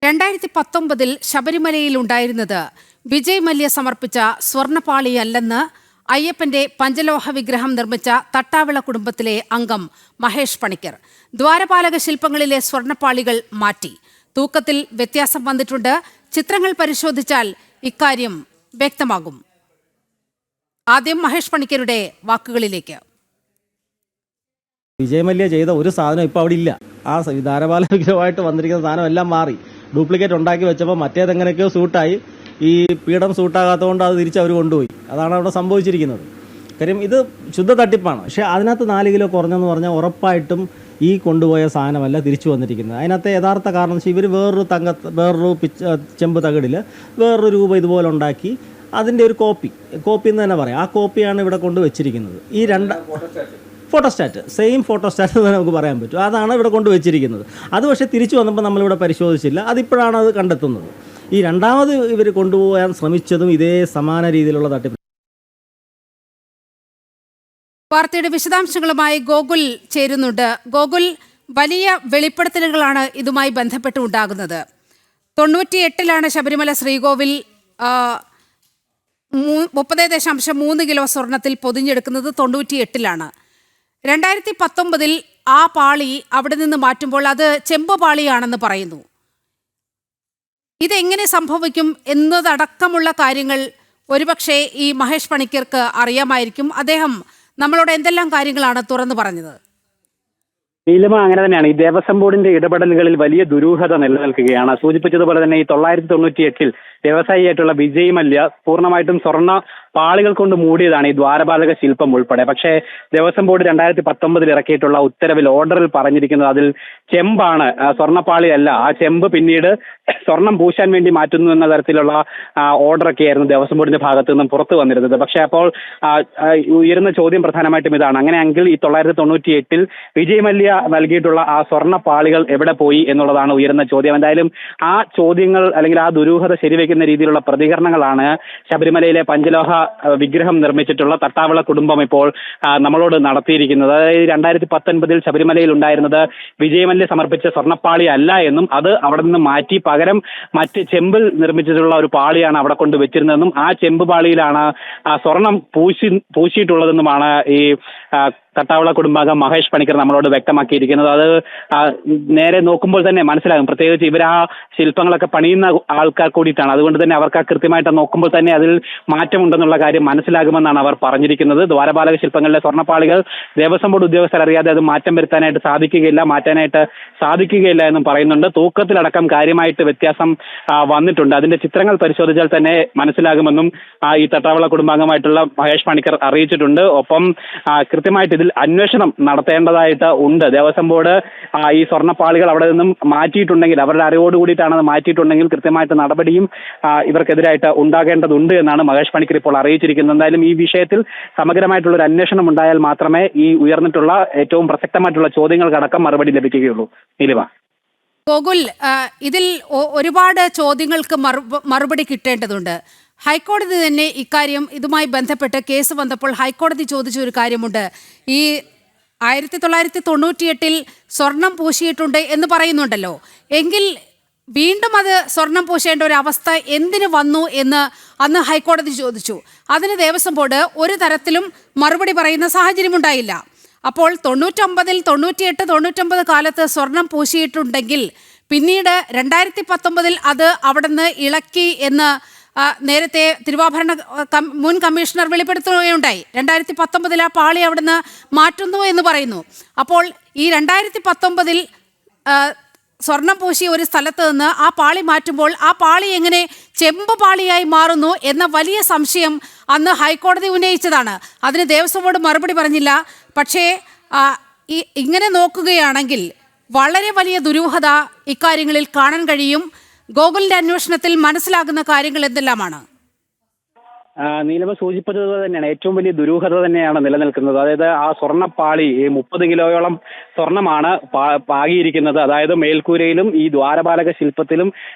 2019 ശബരിമലയിൽ ഉണ്ടായിരുന്നത് വിജയ് മല്യ സമർപ്പിച്ച സ്വർണ്ണപ്പാളിയല്ലെന്ന് അയ്യപ്പന്റെ പഞ്ചലോഹ വിഗ്രഹം നിർമ്മിച്ച തട്ടാവിള കുടുംബത്തിലെ അംഗം മഹേഷ് പണിക്കർ. ദ്വാരപാലക ശില്പങ്ങളിലെ സ്വർണ്ണപ്പാളികൾ മാറ്റി. തൂക്കത്തിൽ വ്യത്യാസം വന്നിട്ടുണ്ട്. ചിത്രങ്ങൾ പരിശോധിച്ചാൽ ഇക്കാര്യം വ്യക്തമാകും. ആദ്യം മഹേഷ് പണിക്കരുടെ വാക്കുകളിലേക്ക്. വിജയ് മല്യ ചെയ്ത ഒരു സാധനം ഇപ്പോൾ അവിടെ ഇല്ല. ആ ദ്വാരപാല വിഗ്രഹമായിട്ട് വന്നിരിക്കുന്ന സാധനം എല്ലാം മാറി. ഡ്യൂപ്ലിക്കേറ്റ് ഉണ്ടാക്കി വെച്ചപ്പോൾ മറ്റേതെങ്ങനെയൊക്കെയോ സൂട്ടായി. ഈ പീഠം സൂട്ടാകാത്തതുകൊണ്ട് അത് തിരിച്ച് അവർ കൊണ്ടുപോയി. അതാണ് അവിടെ സംഭവിച്ചിരിക്കുന്നത്. കാര്യം ഇത് ശുദ്ധ തട്ടിപ്പാണ്. പക്ഷേ അതിനകത്ത് 4 കിലോ കുറഞ്ഞെന്ന് പറഞ്ഞാൽ ഉറപ്പായിട്ടും ഈ കൊണ്ടുപോയ സാധനമല്ല തിരിച്ചു വന്നിരിക്കുന്നത്. അതിനകത്തെ യഥാർത്ഥ കാരണം വെച്ചാൽ ഇവർ വേറൊരു ചെമ്പ് തകിടിൽ വേറൊരു രൂപ ഇതുപോലെ ഉണ്ടാക്കി അതിൻ്റെ ഒരു കോപ്പി എന്ന് തന്നെ പറയാം. ആ കോപ്പിയാണ് ഇവിടെ കൊണ്ടുവച്ചിരിക്കുന്നത്. ഈ ഫോട്ടോസ്റ്റാറ്റ് സെയിം ഫോട്ടോസ്റ്റാറ്റ് എന്ന് നമുക്ക് പറയാൻ പറ്റും. അതാണ് ഇവിടെ കൊണ്ടുവച്ചിരിക്കുന്നത്. അത് പക്ഷേ തിരിച്ചു വന്നപ്പോൾ നമ്മളിവിടെ പരിശോധിച്ചില്ല. അതിപ്പോഴാണ് അത് കണ്ടെത്തുന്നത്. ഈ രണ്ടാമത് ഇവർ കൊണ്ടുപോകാൻ ശ്രമിച്ചതും ഇതേ സമാന രീതിയിലുള്ള തട്ടിപ്പ്. വാർത്തയുടെ വിശദാംശങ്ങളുമായി ഗോകുൽ ചേരുന്നുണ്ട്. ഗോകുൽ, വലിയ വെളിപ്പെടുത്തലുകളാണ് ഇതുമായി ബന്ധപ്പെട്ട് ഉണ്ടാകുന്നത്. 98-ലാണ് ശബരിമല ശ്രീകോവിൽ 30.3 കിലോ സ്വർണത്തിൽ പൊതിഞ്ഞെടുക്കുന്നത്. 98-ലാണ്. 2019 ആ പാളി അവിടെ നിന്ന് മാറ്റുമ്പോൾ അത് ചെമ്പ് പാളിയാണെന്ന് പറയുന്നു. ഇതെങ്ങനെ സംഭവിക്കും എന്നതടക്കമുള്ള കാര്യങ്ങൾ ഒരുപക്ഷെ ഈ മഹേഷ് പണിക്കർക്ക് അറിയാമായിരിക്കും. അദ്ദേഹം നമ്മളോട് എന്തെല്ലാം കാര്യങ്ങളാണ് തുറന്നു പറഞ്ഞത്? നീലിമ, അങ്ങനെ തന്നെയാണ്. ഈ ദേവസ്വം ബോർഡിന്റെ ഇടപെടലുകളിൽ വലിയ ദുരൂഹത നിലനിൽക്കുകയാണ്. സൂചിപ്പിച്ചതുപോലെ തന്നെ ഈ 998-ൽ വ്യവസായിയായിട്ടുള്ള വിജയ് മല്യ പൂർണ്ണമായിട്ടും സ്വർണ്ണ പാളികൾ കൊണ്ട് മൂടിയതാണ് ഈ ദ്വാരപാലക ശില്പം ഉൾപ്പെടെ. പക്ഷേ ദേവസ്വം ബോർഡ് 2019 ഇറക്കിയിട്ടുള്ള ഉത്തരവിൽ ഓർഡറിൽ പറഞ്ഞിരിക്കുന്നത് അതിൽ ചെമ്പാണ്, സ്വർണ്ണപ്പാളിയല്ല. ആ ചെമ്പ് പിന്നീട് സ്വർണം പൂശാൻ വേണ്ടി മാറ്റുന്നു എന്ന തരത്തിലുള്ള ഓർഡറൊക്കെ ആയിരുന്നു ദേവസ്വം ബോർഡിന്റെ ഭാഗത്തു നിന്നും പുറത്തു വന്നിരുന്നത്. പക്ഷേ അപ്പോൾ ഉയരുന്ന ചോദ്യം പ്രധാനമായിട്ടും ഇതാണ്. അങ്ങനെയെങ്കിൽ ഈ 998-ൽ വിജയ് മല്യ നൽകിയിട്ടുള്ള ആ സ്വർണ്ണ പാളികൾ എവിടെ പോയി എന്നുള്ളതാണ് ഉയരുന്ന ചോദ്യം. എന്തായാലും ആ ചോദ്യങ്ങൾ അല്ലെങ്കിൽ ആ ദുരൂഹത ശരിവെക്കുന്ന രീതിയിലുള്ള പ്രതികരണങ്ങളാണ് ശബരിമലയിലെ പഞ്ചലോഹ വിഗ്രഹം നിർമ്മിച്ചിട്ടുള്ള തട്ടാവിള കുടുംബം ഇപ്പോൾ നമ്മളോട് നടത്തിയിരിക്കുന്നത്. അതായത് 2019-ൽ ശബരിമലയിൽ ഉണ്ടായിരുന്നത് വിജയ് മല്യ സമർപ്പിച്ച സ്വർണ്ണപ്പാളി അല്ല എന്നും അത് അവിടെ നിന്ന് മാറ്റി പകരം മറ്റ് ചെമ്പിൽ നിർമ്മിച്ചിട്ടുള്ള ഒരു പാളിയാണ് അവിടെ കൊണ്ട് വെച്ചിരുന്നതെന്നും ആ ചെമ്പ് പാളിയിലാണ് സ്വർണം പൂശിയിട്ടുള്ളതെന്നുമാണ് ഈ തട്ടാവിള കുടുംബാംഗം മഹേഷ് പണിക്കർ നമ്മളോട് വ്യക്തമാക്കിയിരിക്കുന്നത്. അത് നേരെ നോക്കുമ്പോൾ തന്നെ മനസ്സിലാകും. പ്രത്യേകിച്ച് ഇവർ ആ ശില്പങ്ങളൊക്കെ പണിയുന്ന ആൾക്കാർ കൂടിയിട്ടാണ്. അതുകൊണ്ട് തന്നെ അവർക്ക് കൃത്യമായിട്ട് നോക്കുമ്പോൾ തന്നെ അതിൽ മാറ്റമുണ്ടെന്നുള്ള കാര്യം മനസ്സിലാകുമെന്നാണ് അവർ പറഞ്ഞിരിക്കുന്നത്. ദ്വാരപാലക ശില്പങ്ങളിലെ സ്വർണ്ണപ്പാളികൾ ദേവസ്വം ബോർഡ് ഉദ്യോഗസ്ഥർ അറിയാതെ അത് മാറ്റം വരുത്താനായിട്ട് മാറ്റാനായിട്ട് സാധിക്കുകയില്ല എന്നും പറയുന്നുണ്ട്. തൂക്കത്തിലടക്കം കാര്യമായിട്ട് വ്യത്യാസം വന്നിട്ടുണ്ട്. അതിന്റെ ചിത്രങ്ങൾ പരിശോധിച്ചാൽ തന്നെ മനസ്സിലാകുമെന്നും ഈ തട്ടാവിള കുടുംബാംഗമായിട്ടുള്ള മഹേഷ് പണിക്കർ അറിയിച്ചിട്ടുണ്ട്. ഒപ്പം കൃത്യമായിട്ട് ഇതിൽ അന്വേഷണം നടത്തേണ്ടതായിട്ട് ഉണ്ട്. ദേവസ്വം ബോർഡ് ഈ സ്വർണ്ണപ്പാളികൾ അവിടെ നിന്നും മാറ്റിയിട്ടുണ്ടെങ്കിൽ, അവരുടെ അറിവോട് കൂടിയിട്ടാണ് അത് മാറ്റിയിട്ടുണ്ടെങ്കിൽ കൃത്യമായിട്ട് നടപടിയും ഇവർക്കെതിരായിട്ട് ഉണ്ടാകേണ്ടതുണ്ട് എന്നാണ് മഹേഷ് പണിക്കർ ഇപ്പോൾ അറിയിച്ചിരിക്കുന്നത്. എന്തായാലും ഈ വിഷയത്തിൽ സമഗ്രമായിട്ടുള്ള ഒരു അന്വേഷണം ഉണ്ടായാൽ മാത്രമേ ഈ ഉയർന്നിട്ടുള്ള ഏറ്റവും പ്രസക്തമായിട്ടുള്ള ചോദ്യങ്ങൾക്കടക്കം മറുപടി ലഭിക്കുകയുള്ളൂ. നീലിമ. ഗോകുൽ, ഇതിൽ ഒരുപാട് ചോദ്യങ്ങൾക്ക് മറുപടി കിട്ടേണ്ടതുണ്ട്. ഹൈക്കോടതി തന്നെ ഇക്കാര്യം ഇതുമായി ബന്ധപ്പെട്ട് കേസ് വന്നപ്പോൾ ഹൈക്കോടതി ചോദിച്ച ഒരു കാര്യമുണ്ട്. ഈ 1998-ൽ സ്വർണം പൂശിയിട്ടുണ്ട് എന്ന് പറയുന്നുണ്ടല്ലോ, എങ്കിൽ വീണ്ടും അത് സ്വർണം പൂശേണ്ട ഒരു അവസ്ഥ എന്തിനു വന്നു എന്ന് അന്ന് ഹൈക്കോടതി ചോദിച്ചു. അതിന് ദേവസ്വം ബോർഡ് ഒരു തരത്തിലും മറുപടി പറയുന്ന സാഹചര്യമുണ്ടായില്ല. അപ്പോൾ 99, 98, 99 കാലത്ത് സ്വർണം പൂശിയിട്ടുണ്ടെങ്കിൽ പിന്നീട് 2019-ൽ അത് അവിടെ നിന്ന് ഇളക്കി എന്ന് നേരത്തെ തിരുവാഭരണ മുൻ കമ്മീഷണർ വെളിപ്പെടുത്തുകയുണ്ടായി. 2019-ൽ ആ പാളി അവിടുന്ന് മാറ്റുന്നു എന്ന് പറയുന്നു. അപ്പോൾ ഈ 2019-ൽ സ്വർണം പൂശിയ ഒരു സ്ഥലത്ത് നിന്ന് ആ പാളി മാറ്റുമ്പോൾ ആ പാളി എങ്ങനെ ചെമ്പ് പാളിയായി മാറുന്നു എന്ന വലിയ സംശയം അന്ന് ഹൈക്കോടതി ഉന്നയിച്ചതാണ്. അതിന് ദേവസ്വം ബോർഡ് മറുപടി പറഞ്ഞില്ല. പക്ഷേ ഇങ്ങനെ നോക്കുകയാണെങ്കിൽ വളരെ വലിയ ദുരൂഹത ഇക്കാര്യങ്ങളിൽ കാണാൻ കഴിയും. ഗോകുലിന്റെ അന്വേഷണത്തിൽ മനസ്സിലാകുന്ന കാര്യങ്ങൾ എന്തെല്ലാമാണ്? നീലമ സൂചിപ്പിച്ചത് തന്നെയാണ്, ഏറ്റവും വലിയ ദുരൂഹത തന്നെയാണ് നിലനിൽക്കുന്നത്. അതായത് ആ സ്വർണ്ണപ്പാളി 30 കിലോയോളം സ്വർണമാണ് പാകിയിരിക്കുന്നത്. അതായത് മേൽക്കൂരയിലും ഈ ദ്വാരപാലക ശില്പത്തിലും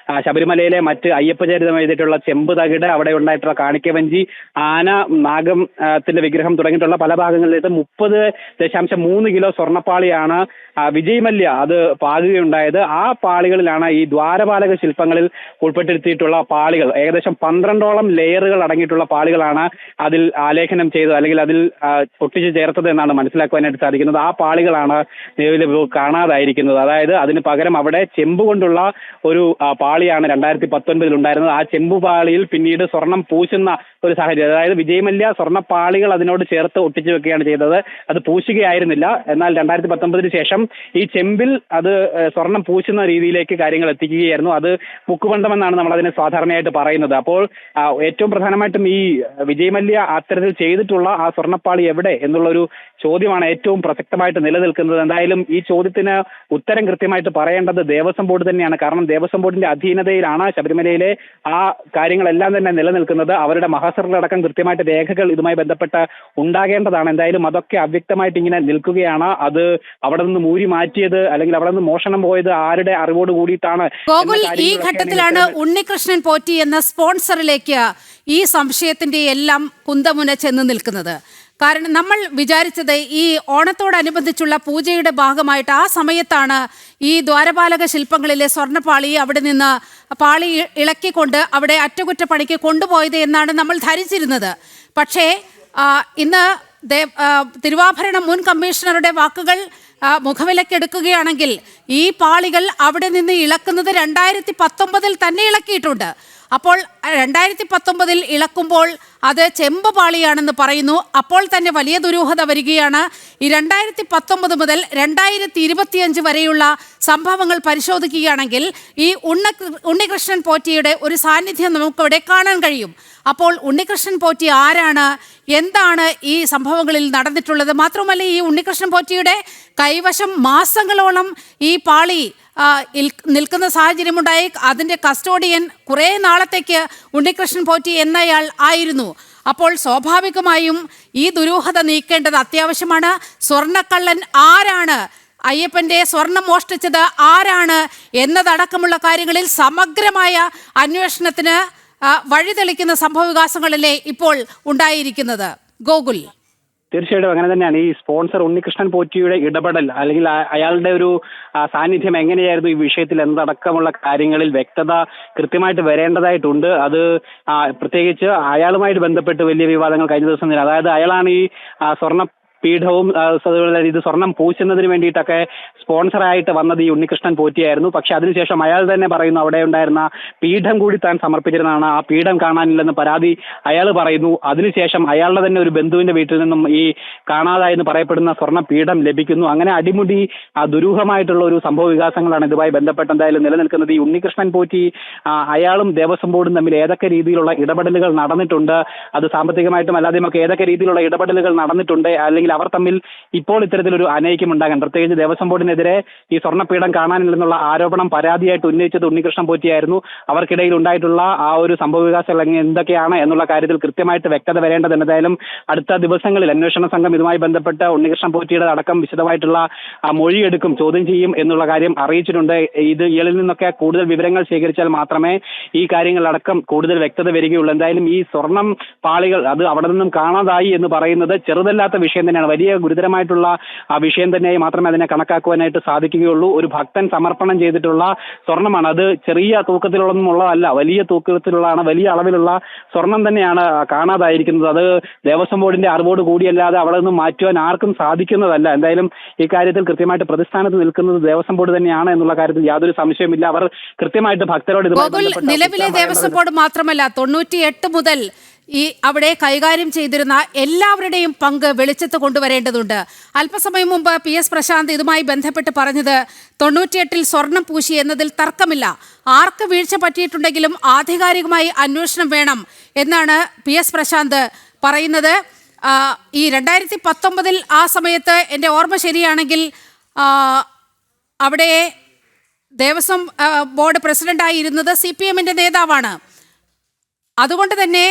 ശബരിമലയിലെ മറ്റ് അയ്യപ്പചരിതം എഴുതിയിട്ടുള്ള ചെമ്പ് തകിട്, അവിടെ ഉണ്ടായിട്ടുള്ള കാണിക്കവഞ്ചി, ആന, നാഗം ത്തിന്റെ വിഗ്രഹം തുടങ്ങിയിട്ടുള്ള പല ഭാഗങ്ങളിലേക്ക് 30.3 കിലോ സ്വർണ്ണപ്പാളിയാണ് വിജയ് മല്യ അത് പാകുകയുണ്ടായത്. ആ പാളികളിലാണ് ഈ ദ്വാരപാലക ശില്പങ്ങളിൽ ഉൾപ്പെട്ടിരുത്തിയിട്ടുള്ള പാളികൾ, ഏകദേശം 12ഓളം ലെയറുകൾ അടങ്ങിയിട്ടുള്ള പാളികളാണ് അതിൽ ആലേഖനം ചെയ്തത്, അല്ലെങ്കിൽ അതിൽ ഒട്ടിച്ചു ചേർത്തത് എന്നാണ് മനസ്സിലാക്കുവാനായിട്ട് സാധിക്കുന്നത്. ആ പാളികളാണ് നിലവിൽ കാണാതായിരിക്കുന്നത്. അതായത് അതിന് പകരം അവിടെ ചെമ്പ് കൊണ്ടുള്ള ഒരു പാളിയാണ് 2019 ഉണ്ടായിരുന്നത്. ആ ചെമ്പ് പാളിയിൽ പിന്നീട് സ്വർണം പൂശുന്ന ഒരു സാഹചര്യം, അതായത് വിജയ് മല്യ സ്വർണ്ണപ്പാളികൾ അതിനോട് ചേർത്ത് ഒട്ടിച്ചു വെക്കുകയാണ് ചെയ്തത്, അത് പൂശുകയായിരുന്നില്ല. എന്നാൽ 2019 ശേഷം ഈ ചെമ്പിൽ അത് സ്വർണം പൂശുന്ന രീതിയിലേക്ക് കാര്യങ്ങൾ എത്തിക്കുകയായിരുന്നു. അത് മുക്കുബന്ധമെന്നാണ് നമ്മൾ അതിനെ സാധാരണയായിട്ട് പറയുന്നത്. അപ്പോൾ ഏറ്റവും പ്രധാനമായിട്ടും ഈ വിജയ് മല്യ അത്തരത്തിൽ ചെയ്തിട്ടുള്ള ആ സ്വർണ്ണപ്പാളി എവിടെ എന്നുള്ളൊരു ചോദ്യമാണ് ഏറ്റവും പ്രസക്തമായിട്ട് നിലനിൽക്കുന്നത്. എന്തായാലും ഈ ചോദ്യത്തിന് ഉത്തരം കൃത്യമായിട്ട് പറയേണ്ടത് ദേവസ്വം ബോർഡ് തന്നെയാണ്. കാരണം ദേവസ്വം ബോർഡിന്റെ അധീനതയിലാണ് ശബരിമലയിലെ ആ കാര്യങ്ങളെല്ലാം തന്നെ നിലനിൽക്കുന്നത്. അവരുടെ മഹാസറിലടക്കം കൃത്യമായിട്ട് രേഖകൾ ഇതുമായി ബന്ധപ്പെട്ട് ഉണ്ടാകേണ്ടതാണ്. എന്തായാലും അതൊക്കെ അവ്യക്തമായിട്ട് ഇങ്ങനെ നിൽക്കുകയാണ്. അത് അവിടെ നിന്ന് മൂരി മാറ്റിയത് അല്ലെങ്കിൽ അവിടെ നിന്ന് മോഷണം പോയത് ആരുടെ അറിവോട് കൂടിയിട്ടാണ്? ഗോകുൽ, ഈ ഘട്ടത്തിലാണ് ഉണ്ണികൃഷ്ണൻ പോറ്റി എന്ന സ്പോൺസറിലേക്ക് ഈ സംശയത്തിന്റെ എല്ലാം കുന്തമുന ചെന്ന് നിൽക്കുന്നത്. കാരണം നമ്മൾ വിചാരിച്ചത് ഈ ഓണത്തോടനുബന്ധിച്ചുള്ള പൂജയുടെ ഭാഗമായിട്ട് ആ സമയത്താണ് ഈ ദ്വാരപാലക ശില്പങ്ങളിലെ സ്വർണ്ണപ്പാളി അവിടെ നിന്ന് പാളി ഇളക്കിക്കൊണ്ട് അവിടെ അറ്റകുറ്റപ്പണിക്ക് കൊണ്ടുപോയത് എന്നാണ് നമ്മൾ ധരിച്ചിരുന്നത്. പക്ഷേ ഇന്ന് തിരുവാഭരണം മുൻ കമ്മീഷണറുടെ വാക്കുകൾ മുഖവിലക്കെടുക്കുകയാണെങ്കിൽ ഈ പാളികൾ അവിടെ നിന്ന് ഇളക്കുന്നത് 2019 തന്നെ ഇളക്കിയിട്ടുണ്ട്. അപ്പോൾ 2019 ഇളക്കുമ്പോൾ അത് ചെമ്പ് പാളിയാണെന്ന് പറയുന്നു. അപ്പോൾ തന്നെ വലിയ ദുരൂഹത വരികയാണ്. ഈ 2019 മുതൽ 2025 വരെയുള്ള സംഭവങ്ങൾ പരിശോധിക്കുകയാണെങ്കിൽ ഈ ഉണ്ണികൃഷ്ണൻ പോറ്റിയുടെ ഒരു സാന്നിധ്യം നമുക്കവിടെ കാണാൻ കഴിയും. അപ്പോൾ ഉണ്ണികൃഷ്ണൻ പോറ്റി ആരാണ്, എന്താണ് ഈ സംഭവങ്ങളിൽ നടന്നിട്ടുള്ളത്? മാത്രമല്ല ഈ ഉണ്ണികൃഷ്ണൻ പോറ്റിയുടെ കൈവശം മാസങ്ങളോളം ഈ പാളി നിൽക്കുന്ന സാഹചര്യമുണ്ടായി. അതിൻ്റെ കസ്റ്റോഡിയൻ കുറേ നാളത്തേക്ക് ഉണ്ണികൃഷ്ണൻ പോറ്റി എന്നയാൾ ആയിരുന്നു. അപ്പോൾ സ്വാഭാവികമായും ഈ ദുരൂഹത നീക്കേണ്ടത് അത്യാവശ്യമാണ്. സ്വർണ്ണക്കള്ളൻ ആരാണ്, അയ്യപ്പന്റെ സ്വർണം മോഷ്ടിച്ചത് ആരാണ് എന്നതടക്കമുള്ള കാര്യങ്ങളിൽ സമഗ്രമായ അന്വേഷണത്തിന് വഴിതെളിക്കുന്ന സംഭവവികാസങ്ങളല്ലേ ഇപ്പോൾ ഉണ്ടായിരിക്കുന്നത്. ഗോകുൽ, തീർച്ചയായിട്ടും അങ്ങനെ തന്നെയാണ്. ഈ സ്പോൺസർ ഉണ്ണികൃഷ്ണൻ പോറ്റിയുടെ ഇടപെടൽ അല്ലെങ്കിൽ അയാളുടെ ഒരു സാന്നിധ്യം എങ്ങനെയായിരുന്നു ഈ വിഷയത്തിൽ എന്നതടക്കമുള്ള കാര്യങ്ങളിൽ വ്യക്തത കൃത്യമായിട്ട് വരേണ്ടതായിട്ടുണ്ട്. അത് പ്രത്യേകിച്ച് അയാളുമായിട്ട് ബന്ധപ്പെട്ട് വലിയ വിവാദങ്ങൾ കഴിഞ്ഞ ദിവസം തന്നെ, അതായത് അയാളാണ് ഈ സ്വർണ്ണ പീഠവും ഇത് സ്വർണം പൂശുന്നതിന് വേണ്ടിയിട്ടൊക്കെ സ്പോൺസറായിട്ട് വന്നത് ഈ ഉണ്ണികൃഷ്ണൻ പോറ്റിയായിരുന്നു. പക്ഷെ അതിനുശേഷം അയാൾ തന്നെ പറയുന്നു അവിടെ ഉണ്ടായിരുന്ന പീഠം കൂടി താൻ സമർപ്പിച്ചിരുന്നതാണ്, ആ പീഠം കാണാനില്ലെന്ന് പരാതി അയാൾ പറയുന്നു. അതിനുശേഷം അയാളുടെ തന്നെ ഒരു ബന്ധുവിന്റെ വീട്ടിൽ നിന്നും ഈ കാണാതായെന്ന് പറയപ്പെടുന്ന സ്വർണ്ണ പീഠം ലഭിക്കുന്നു. അങ്ങനെ അടിമുടി ദുരൂഹമായിട്ടുള്ള ഒരു സംഭവ വികാസങ്ങളാണ് ഇതുമായി ബന്ധപ്പെട്ട് എന്തായാലും നിലനിൽക്കുന്നത്. ഈ ഉണ്ണികൃഷ്ണൻ പോറ്റി അയാളും ദേവസ്വം ബോർഡും തമ്മിൽ ഏതൊക്കെ രീതിയിലുള്ള ഇടപെടലുകൾ നടന്നിട്ടുണ്ട്, അത് സാമ്പത്തികമായിട്ടും അല്ലാതെയുമൊക്കെ ഏതൊക്കെ രീതിയിലുള്ള ഇടപെടലുകൾ നടന്നിട്ടുണ്ട്, അല്ലെങ്കിൽ അവർ തമ്മിൽ ഇപ്പോൾ ഇത്തരത്തിലൊരു അനൈക്യം ഉണ്ടാകാൻ, പ്രത്യേകിച്ച് ദേവസ്വം ബോർഡിനെതിരെ ഈ സ്വർണ്ണപീഠം കാണാനില്ലെന്നുള്ള ആരോപണം പരാതിയായിട്ട് ഉന്നയിച്ചത് ഉണ്ണികൃഷ്ണൻ പോറ്റിയായിരുന്നു. അവർക്കിടയിൽ ഉണ്ടായിട്ടുള്ള ആ ഒരു സംഭവ വികാസങ്ങൾ എന്തൊക്കെയാണ് എന്നുള്ള കാര്യത്തിൽ കൃത്യമായിട്ട് വ്യക്തത വരേണ്ടതുണ്ട്. എന്തായാലും അടുത്ത ദിവസങ്ങളിൽ അന്വേഷണ സംഘം ഇതുമായി ബന്ധപ്പെട്ട് ഉണ്ണികൃഷ്ണൻ പോറ്റിയുടെ അടക്കം വിശദമായിട്ടുള്ള മൊഴിയെടുക്കും, ചോദ്യം ചെയ്യും എന്നുള്ള കാര്യം അറിയിച്ചിട്ടുണ്ട്. ഇയാളിൽ നിന്നൊക്കെ കൂടുതൽ വിവരങ്ങൾ ശേഖരിച്ചാൽ മാത്രമേ ഈ കാര്യങ്ങളടക്കം കൂടുതൽ വ്യക്തത വരികയുള്ളൂ. എന്തായാലും ഈ സ്വർണം പാളികൾ അത് അവിടെ നിന്നും കാണാതായി എന്ന് പറയുന്നത് ചെറുതല്ലാത്ത വിഷയം തന്നെയാണ്, വലിയ ഗുരുതരമായിട്ടുള്ള ആ വിഷയം തന്നെയായി മാത്രമേ അതിനെ കണക്കാക്കുവാനായിട്ട് സാധിക്കുകയുള്ളൂ. ഒരു ഭക്തൻ സമർപ്പണം ചെയ്തിട്ടുള്ള സ്വർണ്ണമാണ്, അത് ചെറിയ തൂക്കത്തിലുള്ളതല്ല, വലിയ തൂക്കത്തിലുള്ളതാണ്, വലിയ അളവിലുള്ള സ്വർണം തന്നെയാണ് കാണാതായിരിക്കുന്നത്. അത് ദേവസ്വം ബോർഡിന്റെ അറിവോട് കൂടിയല്ലാതെ അവിടെ നിന്നും മാറ്റുവാൻ ആർക്കും സാധിക്കുന്നതല്ല. എന്തായാലും ഇക്കാര്യത്തിൽ കൃത്യമായിട്ട് പ്രതിസ്ഥാനത്ത് നിൽക്കുന്നത് ദേവസ്വം ബോർഡ് തന്നെയാണ് എന്നുള്ള കാര്യത്തിൽ യാതൊരു സംശയമില്ല. അവർ കൃത്യമായിട്ട് ഭക്തരോട് നിലവിലെ ദേവസ്വം ബോർഡ് മാത്രമല്ല 98 മുതൽ ഈ അവിടെ കൈകാര്യം ചെയ്തിരുന്ന എല്ലാവരുടെയും പങ്ക് വെളിച്ചത്ത് കൊണ്ടുവരേണ്ടതുണ്ട്. അല്പസമയം മുമ്പ് PS പ്രശാന്ത് ഇതുമായി ബന്ധപ്പെട്ട് പറഞ്ഞത് 98 സ്വർണം പൂശി എന്നതിൽ തർക്കമില്ല, ആർക്ക് വീഴ്ച പറ്റിയിട്ടുണ്ടെങ്കിലും ആധികാരികമായി അന്വേഷണം വേണം എന്നാണ് PS പ്രശാന്ത് പറയുന്നത്. ഈ 2019 ആ സമയത്ത് എൻ്റെ ഓർമ്മ ശരിയാണെങ്കിൽ അവിടെ ദേവസ്വം ബോർഡ് പ്രസിഡന്റായിരുന്നത് CPM-ന്റെ നേതാവാണ്. അതുകൊണ്ട് തന്നെ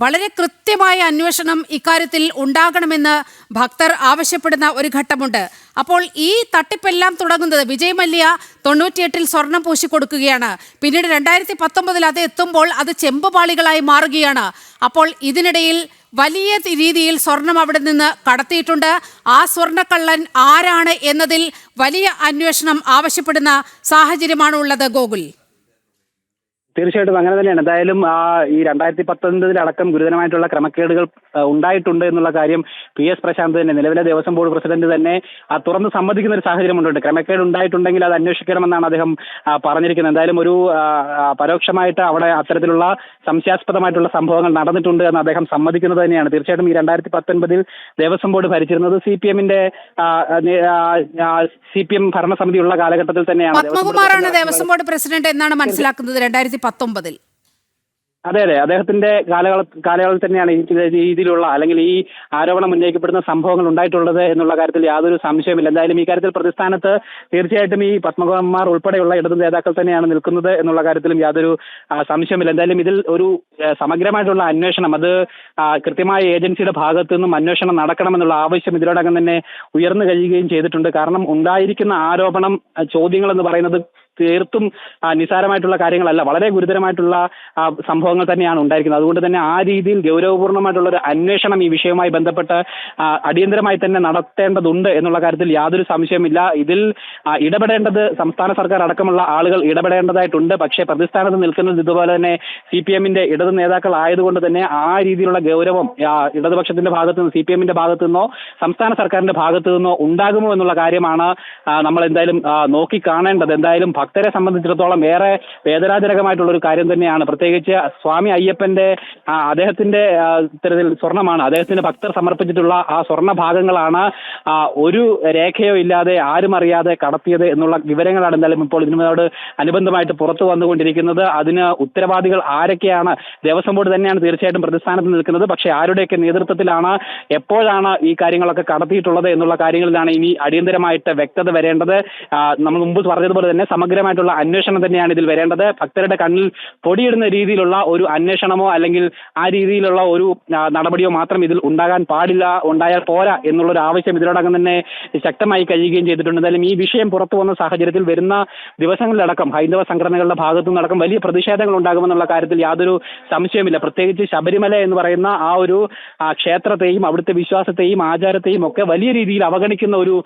വളരെ കൃത്യമായ അന്വേഷണം ഇക്കാര്യത്തിൽ ഉണ്ടാകണമെന്ന് ഭക്തർ ആവശ്യപ്പെടുന്ന ഒരു ഘട്ടമുണ്ട്. അപ്പോൾ ഈ തട്ടിപ്പെല്ലാം തുടങ്ങുന്നത് വിജയ് മല്യ 98-ൽ സ്വർണം പൂശിക്കൊടുക്കുകയാണ്. പിന്നീട് 2019 അത് എത്തുമ്പോൾ അത് ചെമ്പുപാളികളായി മാറുകയാണ്. അപ്പോൾ ഇതിനിടയിൽ വലിയ രീതിയിൽ സ്വർണം അവിടെ നിന്ന് കടത്തിയിട്ടുണ്ട്. ആ സ്വർണ്ണക്കള്ളൻ ആരാണ് എന്നതിൽ വലിയ അന്വേഷണം ആവശ്യപ്പെടുന്ന സാഹചര്യമാണ് ഉള്ളത്. ഗോകുൽ, തീർച്ചയായിട്ടും അങ്ങനെ തന്നെയാണ്. എന്തായാലും ഈ 2019 അടക്കം ഗുരുതരമായിട്ടുള്ള ക്രമക്കേടുകൾ ഉണ്ടായിട്ടുണ്ട് എന്നുള്ള കാര്യം PS പ്രശാന്ത് തന്നെ, നിലവിലെ ദേവസ്വം ബോർഡ് പ്രസിഡന്റ് തന്നെ തുറന്ന് സമ്മതിക്കുന്ന ഒരു സാഹചര്യമുണ്ട്. ക്രമക്കേട് ഉണ്ടായിട്ടുണ്ടെങ്കിൽ അത് അന്വേഷിക്കണമെന്നാണ് അദ്ദേഹം പറഞ്ഞിരിക്കുന്നത്. എന്തായാലും ഒരു പരോക്ഷമായിട്ട് അവിടെ അത്തരത്തിലുള്ള സംശയാസ്പദമായിട്ടുള്ള സംഭവങ്ങൾ നടന്നിട്ടുണ്ട് എന്ന് അദ്ദേഹം സമ്മതിക്കുന്നത് തന്നെയാണ്. തീർച്ചയായിട്ടും ഈ 2019 ദേവസ്വം ബോർഡ് ഭരിച്ചിരുന്നത് CPM ഭരണസമിതിയുള്ള കാലഘട്ടത്തിൽ തന്നെയാണ്. പത്മകുമാറാണ് ദേവസ്വം ബോർഡ് പ്രസിഡന്റ് എന്നാണ് മനസ്സിലാക്കുന്നത് 2019. അതെ, അദ്ദേഹത്തിന്റെ കാലയളവിൽ തന്നെയാണ് ഈ രീതിയിലുള്ള അല്ലെങ്കിൽ ഈ ആരോപണം ഉന്നയിക്കപ്പെടുന്ന സംഭവങ്ങൾ ഉണ്ടായിട്ടുള്ളത് എന്നുള്ള കാര്യത്തിൽ യാതൊരു സംശയമില്ല. എന്തായാലും ഈ കാര്യത്തിൽ പ്രതിസ്ഥാനത്ത് തീർച്ചയായിട്ടും ഈ പത്മകുമാർ ഉൾപ്പെടെയുള്ള ഇടതു നേതാക്കൾ തന്നെയാണ് നിൽക്കുന്നത് എന്നുള്ള കാര്യത്തിലും യാതൊരു സംശയമില്ല. എന്തായാലും ഇതിൽ ഒരു സമഗ്രമായിട്ടുള്ള അന്വേഷണം, അത് കൃത്യമായ ഏജൻസിയുടെ ഭാഗത്തു നിന്നും അന്വേഷണം നടക്കണമെന്നുള്ള ആവശ്യം ഇതിനോടകം തന്നെ ഉയർന്നു കഴിയുകയും ചെയ്തിട്ടുണ്ട്. കാരണം ഉണ്ടായിരിക്കുന്ന ആരോപണം, ചോദ്യങ്ങൾ എന്ന് പറയുന്നത് തീർത്തും നിസാരമായിട്ടുള്ള കാര്യങ്ങളല്ല, വളരെ ഗുരുതരമായിട്ടുള്ള സംഭവങ്ങൾ തന്നെയാണ് ഉണ്ടായിരിക്കുന്നത്. അതുകൊണ്ട് തന്നെ ആ രീതിയിൽ ഗൗരവപൂർണ്ണമായിട്ടുള്ള ഒരു അന്വേഷണം ഈ വിഷയവുമായി ബന്ധപ്പെട്ട് അടിയന്തരമായി തന്നെ നടത്തേണ്ടതുണ്ട് എന്നുള്ള കാര്യത്തിൽ യാതൊരു സംശയമില്ല. ഇതിൽ ഇടപെടേണ്ടത് സംസ്ഥാന സർക്കാർ അടക്കമുള്ള ആളുകൾ ഇടപെടേണ്ടതായിട്ടുണ്ട്. പക്ഷേ പ്രതിസ്ഥാനത്ത് നിൽക്കുന്നത് ഇതുപോലെ തന്നെ CPM-ന്റെ ഇടതു നേതാക്കൾ ആയതുകൊണ്ട് തന്നെ ആ രീതിയിലുള്ള ഗൗരവം ഇടതുപക്ഷത്തിന്റെ ഭാഗത്തു നിന്ന്, CPM-ന്റെ ഭാഗത്തു നിന്നോ സംസ്ഥാന സർക്കാരിന്റെ ഭാഗത്തു നിന്നോ ഉണ്ടാകുമോ എന്നുള്ള കാര്യമാണ് നമ്മൾ എന്തായാലും നോക്കി കാണേണ്ടത്. എന്തായാലും ഭക്തരെ സംബന്ധിച്ചിടത്തോളം ഏറെ വേദനാജനകമായിട്ടുള്ള ഒരു കാര്യം തന്നെയാണ്. പ്രത്യേകിച്ച് സ്വാമി അയ്യപ്പന്റെ അദ്ദേഹത്തിന്റെ ഇത്തരത്തിൽ സ്വർണ്ണമാണ്, അദ്ദേഹത്തിന് ഭക്തർ സമർപ്പിച്ചിട്ടുള്ള ആ സ്വർണ്ണ ഭാഗങ്ങളാണ് ഒരു രേഖയോ ഇല്ലാതെ ആരും അറിയാതെ കടത്തിയത് എന്നുള്ള വിവരങ്ങളാണ് എന്തായാലും ഇപ്പോൾ ഇതിനോട് അനുബന്ധമായിട്ട് പുറത്തു വന്നുകൊണ്ടിരിക്കുന്നത്. അതിന് ഉത്തരവാദികൾ ആരൊക്കെയാണ്? ദേവസ്വം ബോർഡ് തന്നെയാണ് തീർച്ചയായിട്ടും പ്രതിസ്ഥാനത്ത് നിൽക്കുന്നത്. പക്ഷേ ആരുടെയൊക്കെ നേതൃത്വത്തിലാണ്, എപ്പോഴാണ് ഈ കാര്യങ്ങളൊക്കെ കടത്തിയിട്ടുള്ളത് എന്നുള്ള കാര്യങ്ങളിലാണ് ഇനി അടിയന്തരമായിട്ട് വ്യക്തത വരേണ്ടത്. നമ്മൾ മുമ്പ് പറഞ്ഞതുപോലെ തന്നെ സമഗ്രമായിട്ടുള്ള അന്വേഷണം തന്നെയാണ് ഇതിൽ വരേണ്ടത്. ഭക്തരുടെ കണ്ണിൽ പൊടിയിടുന്ന രീതിയിലുള്ള ഒരു അന്വേഷണമോ അല്ലെങ്കിൽ ആ രീതിയിലുള്ള ഒരു നടപടിയോ മാത്രം ഇതിൽ ഉണ്ടാകാൻ പാടില്ല, ഉണ്ടായാൽ പോരാ എന്നുള്ളൊരു ആവശ്യം ഇതിനോടകം തന്നെ ശക്തമായി കഴിയുകയും ചെയ്തിട്ടുണ്ട്. എന്തായാലും ഈ വിഷയം പുറത്തു വന്ന സാഹചര്യത്തിൽ വരുന്ന ദിവസങ്ങളിലടക്കം ഹൈന്ദവ സംഘടനകളുടെ ഭാഗത്തു നിന്നടക്കം വലിയ പ്രതിഷേധങ്ങൾ ഉണ്ടാകുമെന്നുള്ള കാര്യത്തിൽ യാതൊരു സംശയമില്ല. പ്രത്യേകിച്ച് ശബരിമല എന്ന് പറയുന്ന ആ ഒരു ക്ഷേത്രത്തെയും അവിടുത്തെ വിശ്വാസത്തെയും ആചാരത്തെയും ഒക്കെ വലിയ രീതിയിൽ അവഗണിക്കുന്ന ഒരു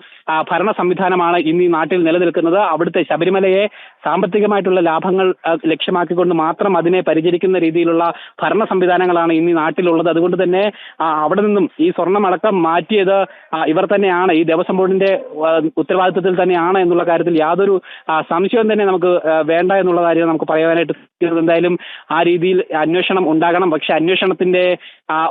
ഭരണ സംവിധാനമാണ് ഇന്ന് ഈ നാട്ടിൽ നിലനിൽക്കുന്നത്. അവിടുത്തെ ശബരിമലയെ സാമ്പത്തികമായിട്ടുള്ള ലാഭങ്ങൾ ലക്ഷ്യമാക്കിക്കൊണ്ട് മാത്രം അതിനെ പരിചരിക്കുന്ന രീതിയിലുള്ള ഭരണ സംവിധാനങ്ങളാണ് ഇന്ന് ഈ നാട്ടിലുള്ളത്. അതുകൊണ്ട് തന്നെ അവിടെ നിന്നും ഈ സ്വർണ്ണമടക്കം മാറ്റിയത് ഇവർ തന്നെയാണ്, ഈ ദേവസ്വം ബോർഡിന്റെ ഉത്തരവാദിത്വത്തിൽ തന്നെയാണ് എന്നുള്ള കാര്യത്തിൽ യാതൊരു സംശയവും തന്നെ നമുക്ക് വേണ്ട എന്നുള്ള കാര്യം നമുക്ക് പറയാനായിട്ട്. എന്തായാലും ആ രീതിയിൽ അന്വേഷണം ഉണ്ടാകണം. പക്ഷെ അന്വേഷണത്തിന്റെ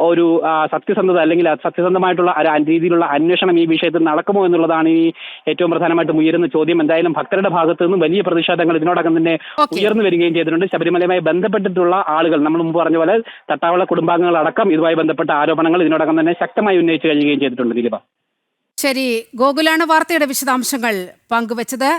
ഒരു സത്യസന്ധത അല്ലെങ്കിൽ സത്യസന്ധമായിട്ടുള്ള രീതിയിലുള്ള അന്വേഷണം ഈ വിഷയത്തിൽ നടക്കുമോ എന്നുള്ളതാണ് ഈ ഏറ്റവും പ്രധാനമായിട്ടും ഉയരുന്ന ചോദ്യം. എന്തായാലും ഭക്തരുടെ ഭാഗത്തു നിന്നും വലിയ പ്രതിഷേധങ്ങൾ ഇതിനോടകം തന്നെ ഉയർന്നു വരികയും ചെയ്തിട്ടുണ്ട്. ശബരിമലയുമായി ബന്ധപ്പെട്ടിട്ടുള്ള ആളുകൾ, നമ്മൾ മുമ്പ് പറഞ്ഞ പോലെ തട്ടാവള കുടുംബാംഗങ്ങൾ അടക്കം ഇതുമായി ബന്ധപ്പെട്ട ആരോപണങ്ങൾ ഇതിനോടകം തന്നെ ശക്തമായി ഉന്നയിച്ചു കഴിയുകയും ചെയ്തിട്ടുണ്ട്. ദിലീപ, ശരി, ഗോകുലാണ് വാർത്തയുടെ വിശദാംശങ്ങൾ പങ്കുവച്ചത്.